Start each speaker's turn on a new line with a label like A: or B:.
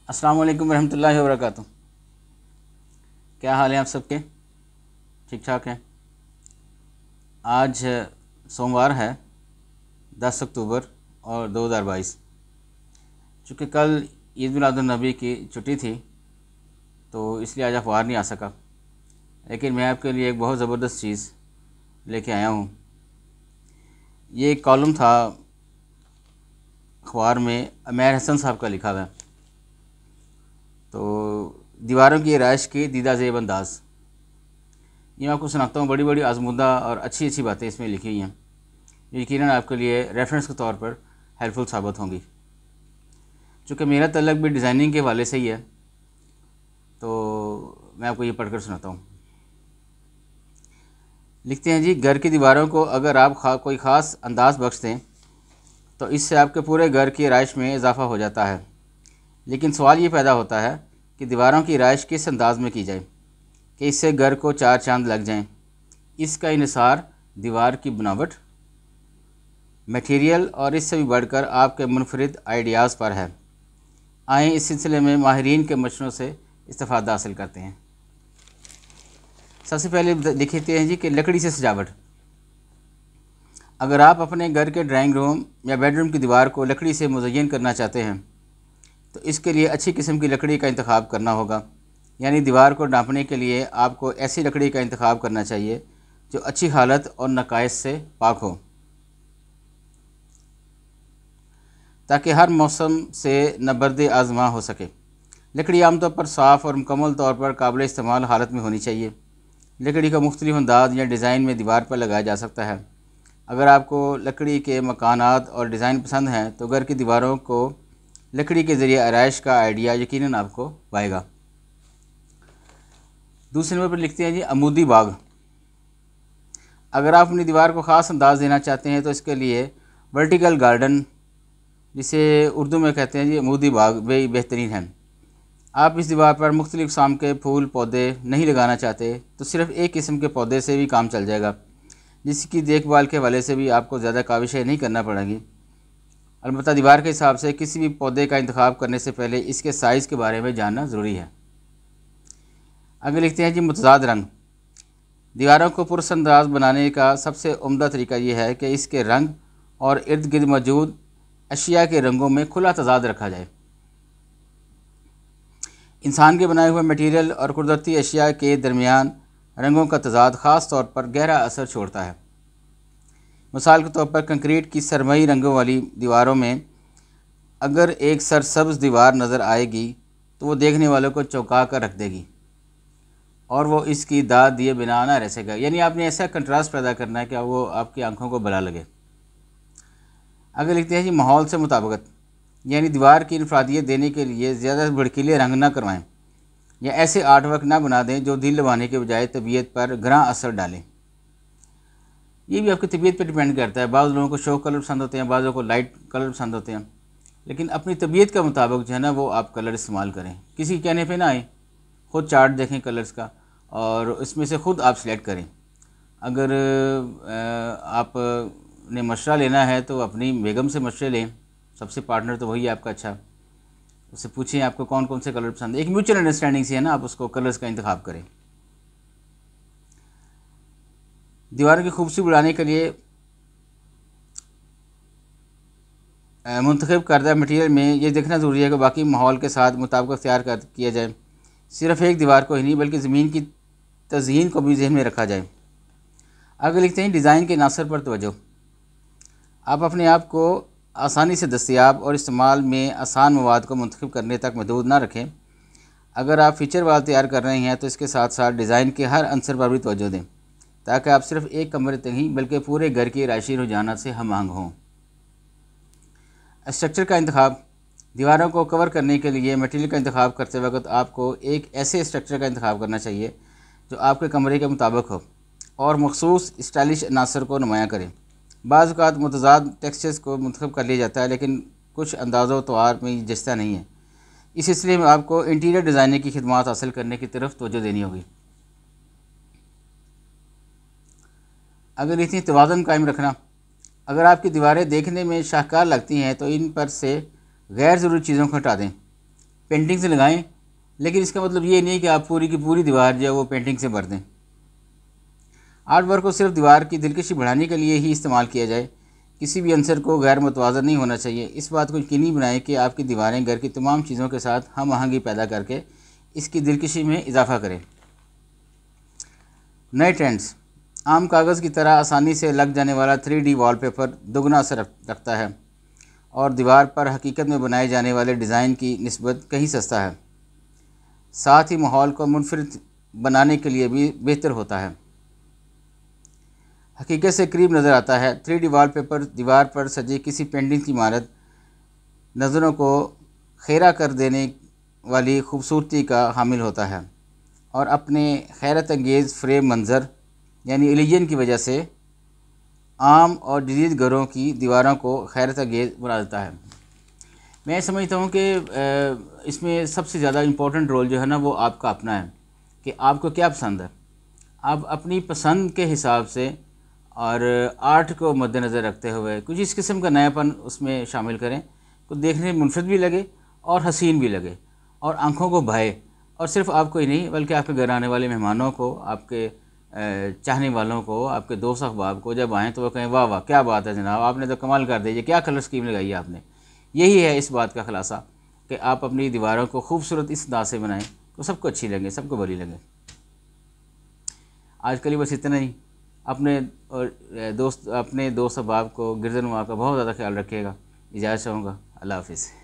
A: अस्सलाम वालेकुम रहमतुल्लाहि व बरकातुहू। क्या हाल है आप सबके? ठीक ठाक हैं। आज सोमवार है 10 अक्टूबर और 2022। चूँकि कल ईद मिलादुन्नबी की छुट्टी थी तो इसलिए आज अखबार नहीं आ सका, लेकिन मैं आपके लिए एक बहुत ज़बरदस्त चीज़ लेके आया हूँ। ये एक कॉलम था अखबार में, अमेर हसन साहब का लिखा हुआ। तो दीवारों की आराइश की दीदा ज़ेब अंदाज़, ये मैं आपको सुनाता हूँ। बड़ी बड़ी आजमुदा और अच्छी अच्छी बातें इसमें लिखी हुई हैं, यकीनन आपके लिए रेफरेंस के तौर पर हेल्पफुल साबित होंगी। चूँकि मेरा तल्लक भी डिज़ाइनिंग के हवाले से ही है तो मैं आपको ये पढ़कर सुनाता हूँ। लिखते हैं जी, घर की दीवारों को अगर आप कोई ख़ास अंदाज़ बख्श दें तो इससे आपके पूरे घर की आराइश में इजाफ़ा हो जाता है। लेकिन सवाल ये पैदा होता है कि दीवारों की आराइश किस अंदाज़ में की जाए कि इससे घर को चार चांद लग जाएं। इसका इन्हिसार दीवार की बनावट, मटेरियल और इससे भी बढ़कर आपके मुनफरिद आइडियाज़ पर है। आएँ इस सिलसिले में माहिरीन के मशवरों से इस्तिफ़ादा हासिल करते हैं। सबसे पहले लिखते हैं जी कि लकड़ी से सजावट। अगर आप अपने घर के ड्राइंग रूम या बेडरूम की दीवार को लकड़ी से मुज़य्यन करना चाहते हैं तो इसके लिए अच्छी किस्म की लकड़ी का इंतखाब करना होगा। यानी दीवार को ढांपने के लिए आपको ऐसी लकड़ी का इंतखाब करना चाहिए जो अच्छी हालत और नकाइस से पाक हो, ताकि हर मौसम से नबर्द आज़मा हो सके। लकड़ी आमतौर पर साफ़ और मुकम्मल तौर पर काबिल इस्तेमाल हालत में होनी चाहिए। लकड़ी का मुख्तलिफ अंदाज या डिज़ाइन में दीवार पर लगाया जा सकता है। अगर आपको लकड़ी के मकानात और डिज़ाइन पसंद हैं तो घर की दीवारों को लकड़ी के ज़रिए आराइश का आइडिया यकीनन आपको पाएगा। दूसरे नंबर पर लिखते हैं जी, अमूदी बाग। अगर आप अपनी दीवार को ख़ास अंदाज़ देना चाहते हैं तो इसके लिए वर्टिकल गार्डन, जिसे उर्दू में कहते हैं जी अमूदी बाग, वे बेहतरीन हैं। आप इस दीवार पर मुख्तलिफ़ किस्म के फूल पौधे नहीं लगाना चाहते तो सिर्फ़ एक किस्म के पौधे से भी काम चल जाएगा, जिसकी देखभाल के हवाले से भी आपको ज़्यादा काविशें नहीं करना पड़ेगी। अलबत्ता दीवार के हिसाब से किसी भी पौधे का इंतखाब करने से पहले इसके साइज़ के बारे में जानना ज़रूरी है। आगे लिखते हैं जी, मुतज़ाद रंग। दीवारों को पुरअंदाज बनाने का सबसे उम्दा तरीका यह है कि इसके रंग और इर्द गिर्द मौजूद अशिया के रंगों में खुला तज़ाद रखा जाए। इंसान के बनाए हुए मटेरियल और कुदरती अशिया के दरमियान रंगों का तज़ाद ख़ास तौर पर गहरा असर छोड़ता है। मिसाल के तौर पर कंक्रीट की सरमई रंगों वाली दीवारों में अगर एक सरसब्ज़ दीवार नज़र आएगी तो वो देखने वालों को चौंका कर रख देगी और वो इसकी दाद दिए बिना ना रह सकेगा। यानी आपने ऐसा कंट्रास्ट पैदा करना है कि वो आपकी आंखों को भला लगे। आगे लिखते हैं जी, माहौल से मुताबिकत। यानी दीवार की इनफरादियत देने के लिए ज़्यादा भड़कीले रंग ना करवाएं या ऐसे आर्ट वर्क ना बना दें जो दिल लुभाने के बजाय तबीयत पर गहरा असर डालें। ये भी आपकी तबीयत पर डिपेंड करता है। बाज़ लोगों को शो कलर पसंद होते हैं, बाज़ों को लाइट कलर पसंद होते हैं, लेकिन अपनी तबीयत के मुताबिक जो है ना वो आप कलर इस्तेमाल करें। किसी के कहने पे ना आए, ख़ुद चार्ट देखें कलर्स का और इसमें से ख़ुद आप सिलेक्ट करें। अगर आपने मशवरा लेना है तो अपनी बेगम से मशवरे लें, सबसे पार्टनर तो वही है आपका। अच्छा, उससे पूछें आपको कौन कौन से कलर पसंद है। एक म्यूचुअल अंडरस्टैंडिंग से है ना, आप उसको कलर्स का इंतखाब करें। दीवारों की खूबसूरती बढ़ाने के लिए मुंतखब करदा मटीरियल में ये देखना ज़रूरी है कि बाकी माहौल के साथ मुताबिक अख्तियार किया जाए। सिर्फ़ एक दीवार को ही नहीं बल्कि ज़मीन की तज़यीन को भी जहन में रखा जाए। आगे लिखते हैं, डिज़ाइन के नासर पर तवज्जो। आप अपने आप को आसानी से दस्तयाब और इस्तेमाल में आसान मवाद को मुंतखब करने तक महदूद ना रखें। अगर आप फ़ीचर वाल तैयार कर रहे हैं तो इसके साथ साथ डिज़ाइन के हर अंसर पर भी तवज्जो दें, ताकि आप सिर्फ एक कमरे तक नहीं बल्कि पूरे घर की रायशी रुझाना से हम आहंग हों। स्ट्रक्चर का इंतखाब। दीवारों को कवर करने के लिए मटेरियल का इंतखाब करते वक्त आपको एक ऐसे स्ट्रक्चर का इंतखाब करना चाहिए जो आपके कमरे के मुताबिक हो और मखसूस स्टाइलिश अनासर को नुमायाँ करें। बाज़ औक़ात मुतज़ाद टेक्सचर्स को मुंतखब कर लिया जाता है, लेकिन कुछ अंदाज़ों तौर में जचता नहीं है। इस सिलसिले में आपको इंटीरियर डिज़ाइनर की खिदमात हासिल करने की तरफ तवज्जो देनी होगी। अगर इतनी तवाज़ुन कायम रखना। अगर आपकी दीवारें देखने में शाहकार लगती हैं तो इन पर से गैर ज़रूरी चीज़ों को हटा दें। पेंटिंग से लगाएं, लेकिन इसका मतलब ये नहीं कि आप पूरी की पूरी दीवार जो है वो पेंटिंग से भर दें। आर्ट वर्क को सिर्फ दीवार की दिलकशी बढ़ाने के लिए ही इस्तेमाल किया जाए, किसी भी अंसर को गैर मुतवाज़न नहीं होना चाहिए। इस बात को यकीनी बनाएं कि आपकी दीवारें घर की तमाम चीज़ों के साथ हम आहंगी पैदा करके इसकी दिलकशी में इजाफा करें। नए ट्रेंड्स। आम कागज़ की तरह आसानी से लग जाने वाला 3D वॉलपेपर दोगुना असर रखता है और दीवार पर हकीकत में बनाए जाने वाले डिज़ाइन की निस्बत कहीं सस्ता है। साथ ही माहौल को मुनफरिद बनाने के लिए भी बेहतर होता है, हकीकत से करीब नज़र आता है। 3D वॉलपेपर दीवार पर सजी किसी पेंटिंग की इमारत नज़रों को खेरा कर देने वाली खूबसूरती का हामिल होता है और अपने हैरत अंगेज़ फ्रेम मंज़र यानी इल्यूजन की वजह से आम और जदीद घरों की दीवारों को हैरत अंगेज़ बना देता है। मैं समझता हूँ कि इसमें सबसे ज़्यादा इम्पोर्टेंट रोल जो है ना वो आपका अपना है कि आपको क्या पसंद है। आप अपनी पसंद के हिसाब से और आर्ट को मद्देनज़र रखते हुए कुछ इस किस्म का नयापन उसमें शामिल करें, को देखने में मुनफरिद भी लगे और हसीन भी लगे और आँखों को भाए, और सिर्फ आपको ही नहीं बल्कि आपके घर आने वाले मेहमानों को, आपके चाहने वालों को, आपके दोस्त अहबाब को जब आएँ तो वो कहें वाह वाह क्या बात है जनाब, आपने तो कमाल कर दी, क्या कलर स्कीम लगाई है आपने। यही है इस बात का खुलासा कि आप अपनी दीवारों को खूबसूरत इस अंदाज से बनाएं तो सबको अच्छी लगे, सबको भली लगे। आज के लिए बस इतना ही। अपने दोस्त अहबाब को, गिरदनुमा का बहुत ज़्यादा ख्याल रखिएगा। इजाज़त चाहूँगा। अल्लाह हाफ़िज़।